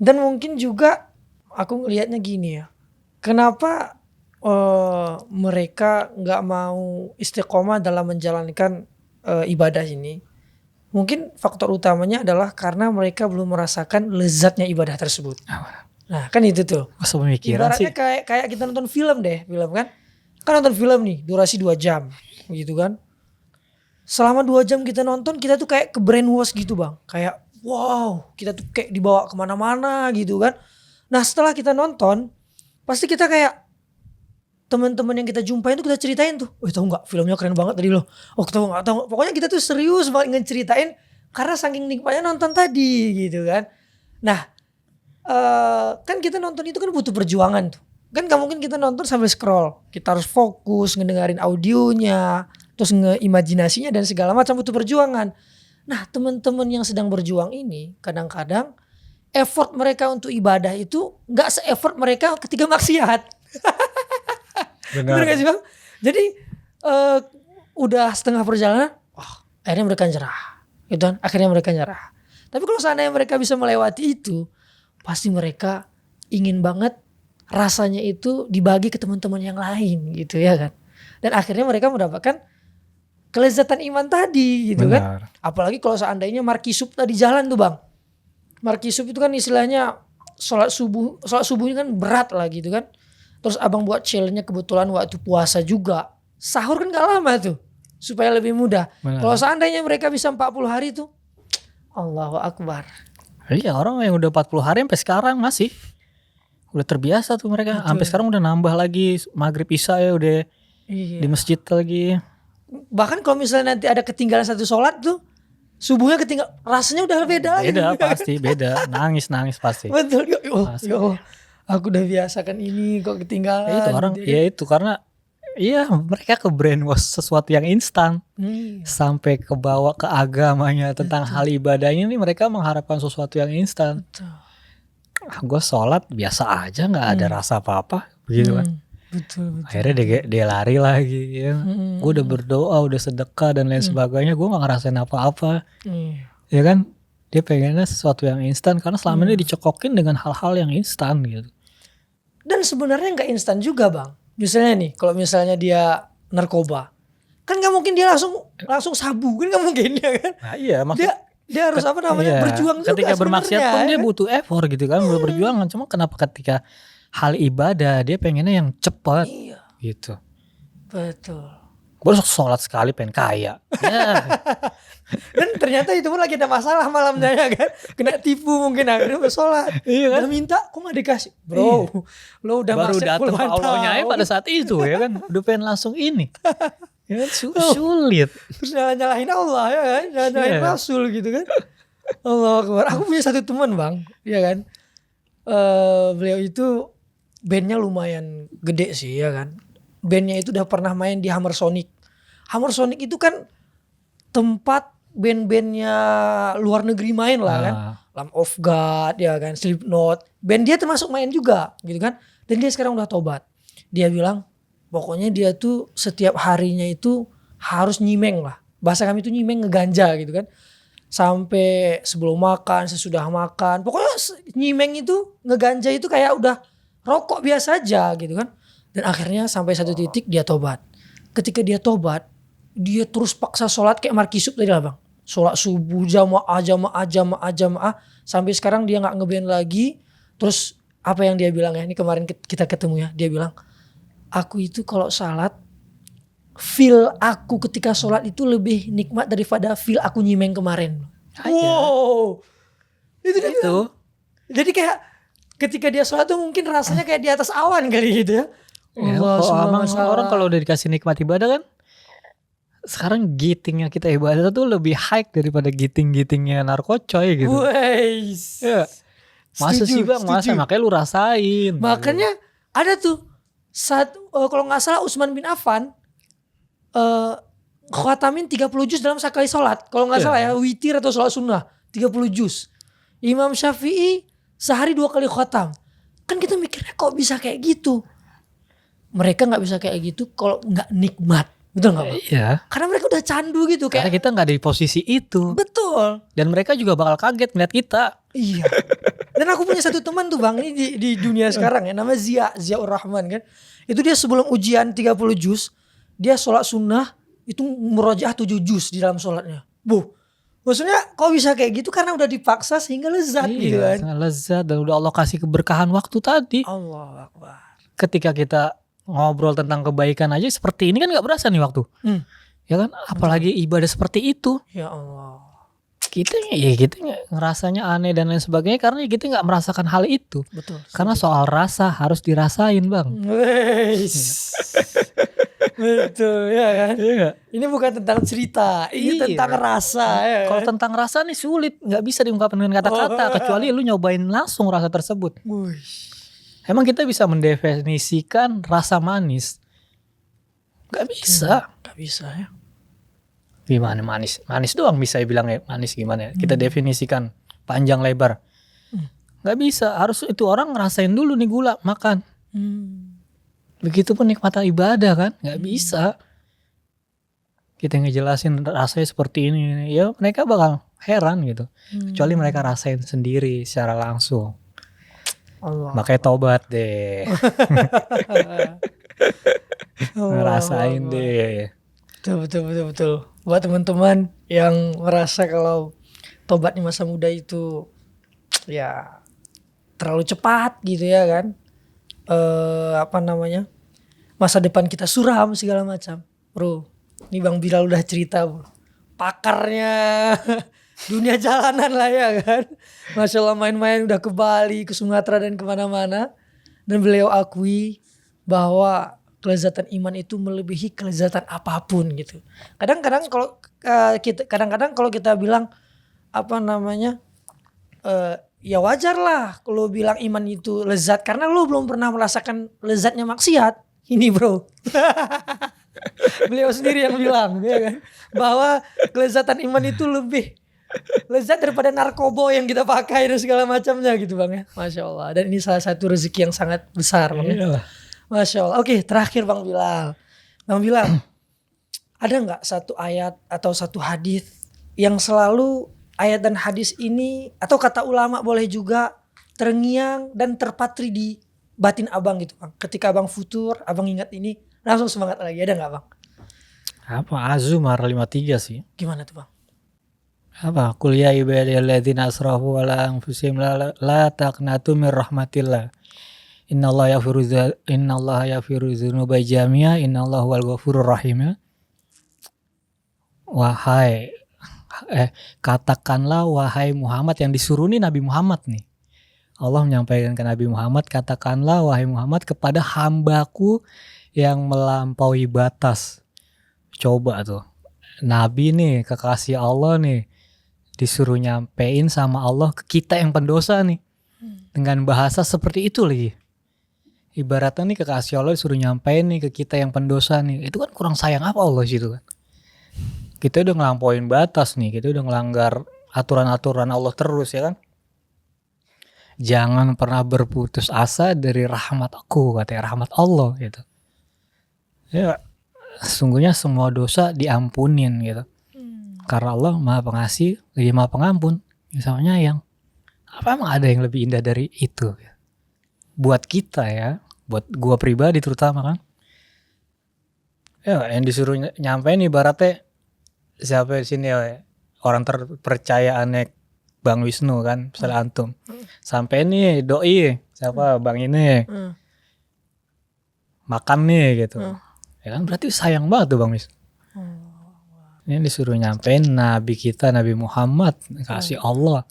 Dan mungkin juga aku ngelihatnya gini ya. Kenapa mereka nggak mau istiqomah dalam menjalankan ibadah ini? Mungkin faktor utamanya adalah karena mereka belum merasakan lezatnya ibadah tersebut. Nah kan itu tuh. Masa pemikiran Ibaratnya sih. kayak kita nonton film deh, film kan? Kan nonton film nih, durasi 2 jam, gitu kan? Selama 2 jam kita nonton, kita tuh kayak ke brainwash gitu bang. Kayak wow, kita tuh kayak dibawa kemana-mana gitu kan. Nah setelah kita nonton, pasti kita kayak teman-teman yang kita jumpain tuh kita ceritain tuh, tahu nggak filmnya keren banget tadi loh. Tahu nggak tahu. Pokoknya kita tuh serius banget ngeceritain karena saking nikmatnya nonton tadi gitu kan. Nah kan kita nonton itu kan butuh perjuangan tuh. Kan gak mungkin kita nonton sambil scroll. Kita harus fokus ngedengerin audionya, terus ngeimajinasinya dan segala macam, butuh perjuangan. Nah teman-teman yang sedang berjuang ini kadang-kadang effort mereka untuk ibadah itu gak se-effort mereka ketika maksiat. Bener gak sih bang? Jadi udah setengah perjalanan, akhirnya mereka nyerah, gitu kan? Akhirnya mereka nyerah. Tapi kalau seandainya mereka bisa melewati itu, pasti mereka ingin banget rasanya itu dibagi ke teman-teman yang lain, gitu ya kan? Dan akhirnya mereka mendapatkan kelezatan iman tadi, gitu kan? Apalagi kalau seandainya markisub tadi jalan tuh bang. Markisub itu kan istilahnya sholat subuhnya kan berat lah gitu kan. Terus abang buat chillnya kebetulan waktu puasa juga. Sahur kan gak lama tuh. Supaya lebih mudah. Kalau seandainya mereka bisa 40 hari tuh. Allahu Akbar. Iya orang yang udah 40 hari sampai sekarang masih. Udah terbiasa tuh mereka. Sampai sekarang udah nambah lagi. Maghrib Isya ya udah di masjid lagi. Bahkan kalau misalnya nanti ada ketinggalan satu sholat tuh. Subuhnya ketinggalan. Rasanya udah beda lagi. Beda pasti beda. Nangis pasti. Betul. Aku udah biasakan ini kok ketinggalan. Itu orang gitu. Ya itu karena mereka ke brainwash sesuatu yang instan. Sampai ke bawah ke agamanya tentang hal ibadahnya ini mereka mengharapkan sesuatu yang instan. Gue sholat biasa aja gak ada rasa apa-apa begitu kan. Betul. Akhirnya dia lari lagi ya. Gue udah berdoa, udah sedekah dan lain sebagainya, gue gak ngerasain apa-apa. Ya kan, dia pengennya sesuatu yang instan karena selama ini dicokokin dengan hal-hal yang instan gitu. Dan sebenarnya gak instan juga bang. Misalnya nih, kalau misalnya dia narkoba, kan gak mungkin dia langsung sabu, kan gak mungkin ya kan. Nah iya maksudnya. Dia harus berjuang juga. Ketika bermaksiat pun dia butuh effort gitu kan, berjuangan. Cuma kenapa ketika hal ibadah dia pengennya yang cepat gitu. Betul. Gue sholat sekali pengen kaya. Dan ternyata itu pun lagi ada masalah malamnya ya kan. Kena tipu mungkin akhirnya sholat. Iya kan? Udah minta kok gak dikasih. Bro lo udah baru datang Allahnya pada saat itu ya kan. Udah pengen langsung ini. Ya kan sulit. Terus nyalahin Allah ya kan. Nyalahin Rasul gitu kan. Allah Akbar. Aku punya satu teman bang. Iya kan. Beliau itu bandnya lumayan gede sih ya kan. Bandnya itu udah pernah main di Hammer Sonic. Hammer Sonic itu kan tempat band-bandnya luar negeri main lah kan. Lamb of God ya kan, Slipknot. Band dia termasuk main juga gitu kan. Dan dia sekarang udah tobat. Dia bilang pokoknya dia tuh setiap harinya itu harus nyimeng lah. Bahasa kami itu nyimeng ngeganja gitu kan. Sampai sebelum makan, sesudah makan. Pokoknya nyimeng itu ngeganja itu kayak udah rokok biasa aja gitu kan. Dan akhirnya sampai satu titik dia tobat. Ketika dia tobat, dia terus paksa sholat kayak markisub tadi lah bang. Sholat subuh jamaah. Sampai sekarang dia gak ngeband lagi. Terus apa yang dia bilang ya, ini kemarin kita ketemu ya. Dia bilang, aku itu kalau sholat, feel aku ketika sholat itu lebih nikmat daripada feel aku nyimeng kemarin. Wow. Itu. Jadi kayak ketika dia sholat tuh mungkin rasanya kayak di atas awan kali gitu ya. Orang kalau udah dikasih nikmat ibadah kan, sekarang gitingnya kita ibadah tuh lebih high daripada gitingnya narkocoy gitu. Ya. Masa sih bang, masa makanya lu rasain. Makanya ada tuh saat kalau nggak salah Utsman bin Affan khatamin 30 juz dalam sekali sholat. Kalau nggak salah ya witir atau sholat sunnah 30 juz. Imam Syafi'i sehari 2 kali khatam. Kan kita mikirnya kok bisa kayak gitu. Mereka gak bisa kayak gitu kalau gak nikmat. Betul gak Bang? Iya. Karena mereka udah candu gitu. Karena kita gak ada di posisi itu. Betul. Dan mereka juga bakal kaget ngeliat kita. Iya. Dan aku punya satu teman tuh bang, ini di dunia sekarang ya, namanya Ziaur Rahman kan. Itu dia sebelum ujian 30 juz, dia sholat sunnah itu murojaah 7 juz di dalam sholatnya. Maksudnya kok bisa kayak gitu karena udah dipaksa sehingga lezat gitu kan. Sangat lezat dan udah Allah kasih keberkahan waktu tadi. Allah Akbar. Ketika kita ngobrol tentang kebaikan aja seperti ini kan gak berasa nih waktu. Ya kan, apalagi ibadah seperti itu. Ya Allah. Kita ngerasanya aneh dan lain sebagainya karena kita nggak merasakan hal itu. Betul. Karena soal rasa harus dirasain bang. Betul ya kan. Iya. Ini bukan tentang cerita, ini tentang rasa. Ya Kalau kan? tentang rasa nih sulit, nggak bisa diungkapkan dengan kata-kata kecuali lu nyobain langsung rasa tersebut. Emang kita bisa mendefinisikan rasa manis? Nggak bisa. Nggak bisa ya. Gimana manis? Manis doang bisa bilang ya manis gimana ya? Kita definisikan panjang lebar. Nggak bisa, harus itu orang ngerasain dulu nih gula makan. Begitupun nikmatan ibadah kan, nggak bisa. Kita ngejelasin rasanya seperti ini, ya mereka bakal heran gitu. Kecuali mereka rasain sendiri secara langsung. Allah. Makanya tobat deh. Ngerasain deh. Betul. Buat teman-teman yang merasa kalau tobat di masa muda itu ya terlalu cepat gitu ya kan. Masa depan kita suram segala macam. Bro, ini Bang Bilal udah cerita bro. Pakarnya dunia jalanan lah ya kan. Masya Allah main-main udah ke Bali, ke Sumatera dan kemana-mana. Dan beliau akui bahwa kelezatan iman itu melebihi kelezatan apapun gitu. Kadang-kadang kalau kita bilang ya wajar lah kalau bilang iman itu lezat karena lu belum pernah merasakan lezatnya maksiat. Ini bro. Beliau sendiri yang bilang ya kan, bahwa kelezatan iman itu lebih lezat daripada narkoba yang kita pakai dan segala macamnya gitu bang ya. Masya Allah. Dan ini salah satu rezeki yang sangat besar bang ya. Masya Allah. Oke, terakhir Bang Bilal. Bang Bilal, ada nggak satu ayat atau satu hadis yang selalu ayat dan hadis ini atau kata ulama boleh juga terngiang dan terpatri di batin abang gitu bang. Ketika abang futur, abang ingat ini langsung semangat lagi. Ada nggak bang? Apa Az-Zumar 53 sih? Gimana tuh bang? Apa? Qul ya ibadiyalladzina asrafu ala anfusihim la taqnatu mir rahmatillah. Innallaha yaghfiru dzunuba jami'a innallaha huwal ghafurur rahim. Katakanlah wahai Muhammad, yang disuruh nih Nabi Muhammad nih. Allah menyampaikan ke Nabi Muhammad, katakanlah wahai Muhammad kepada hambaku yang melampaui batas. Coba tuh. Nabi nih, kekasih Allah nih, disuruh nyampein sama Allah ke kita yang pendosa nih. Dengan bahasa seperti itu lagi. Ibaratnya nih kekasih Allah disuruh nyampein nih ke kita yang pendosa nih. Itu kan kurang sayang apa Allah situ kan. Kita udah ngelampauin batas nih. Kita udah ngelanggar aturan-aturan Allah terus ya kan. Jangan pernah berputus asa dari rahmat aku, katanya rahmat Allah gitu. Ya sesungguhnya semua dosa diampunin gitu. Karena Allah maha pengasih, lagi maha pengampun. Misalnya yang apa emang ada yang lebih indah dari itu? Buat kita ya, buat gua pribadi terutama kan. Ya yang disuruh nyampein ibaratnya siapa di sini ya, orang terpercayaannya Bang Wisnu kan, misalnya antum. Sampai nih doi, siapa Bang ini. Makan nih gitu. Ya kan berarti sayang banget tuh Bang Wisnu. Ini disuruh nyampein Nabi kita, Nabi Muhammad, kasih Allah.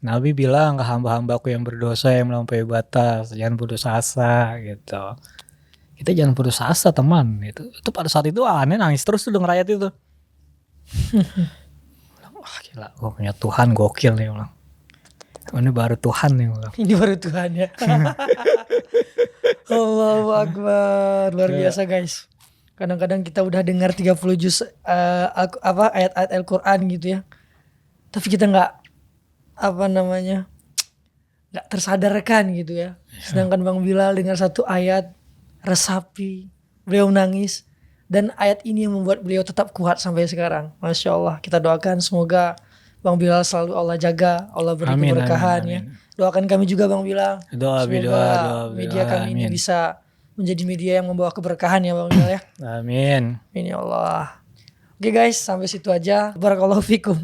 Nabi bilang ke hamba-hambaku yang berdosa yang melampaui batas, jangan putus asa gitu. Kita jangan putus asa teman gitu. Itu pada saat itu aneh nangis terus tuh denger ayat itu. Wah gila, gue punya Tuhan gokil nih ulang. Ini baru Tuhan nih ulang. Ini baru Tuhan ya. Allahu Akbar, luar biasa guys. Kadang-kadang kita udah dengar 30 juz ayat-ayat Al-Quran gitu ya. Tapi kita nggak tersadarkan gitu ya. Sedangkan Bang Bilal dengar satu ayat resapi, beliau nangis, dan ayat ini yang membuat beliau tetap kuat sampai sekarang. Masya Allah, kita doakan semoga Bang Bilal selalu Allah jaga, Allah beri Amin, keberkahan amin, ya. amin. Doakan kami juga Bang Bilal. Doa, Semoga doa, media kami ini amin. bisa menjadi media yang membawa keberkahan ya Bang Bilal ya. Amin. Amin ya Allah. Oke guys, sampai situ aja. Barakallahu fikum.